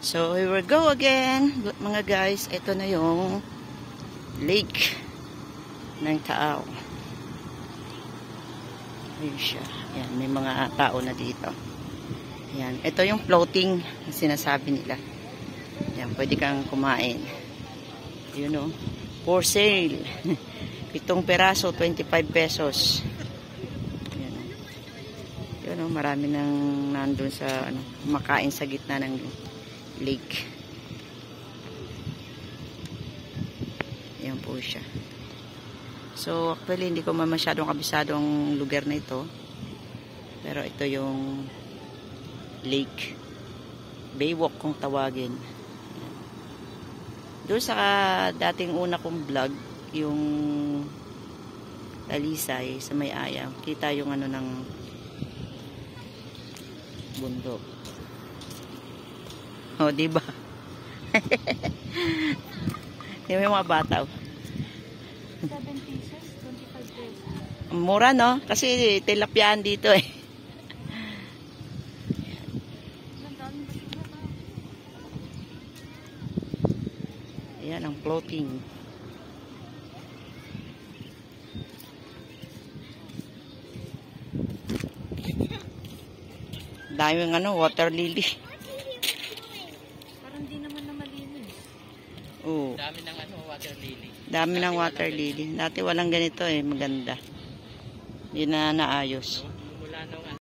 So, here we go again. Mga guys, ito na yung lake ng Taal. Ayun siya. Ayan, may mga tao na dito. Ayan, ito yung floating na sinasabi nila. Ayan, pwede kang kumain. Yun o. For sale. 7 peraso, 25 pesos. Ayan o. Yun o, marami nang nandun sa, makain sa gitna ng lake. Ayan po siya. So, actually, hindi ko masyadong kabisado ang lugar na ito. Pero ito yung lake. Baywalk kung tawagin. Doon sa dating una kong vlog, yung Talisay sa May-aya, kita yung ng bundok. O, diba? Yung mga bata. 7 pieces, 25 pesos. Mura, no? Kasi tilapyaan dito eh. Ayan ang floating. Daming water lily. Parang di naman na malinis. Oo. Dami ng water lily. Dami ng water lily. Dati walang ganito eh, maganda. Hindi na naayos.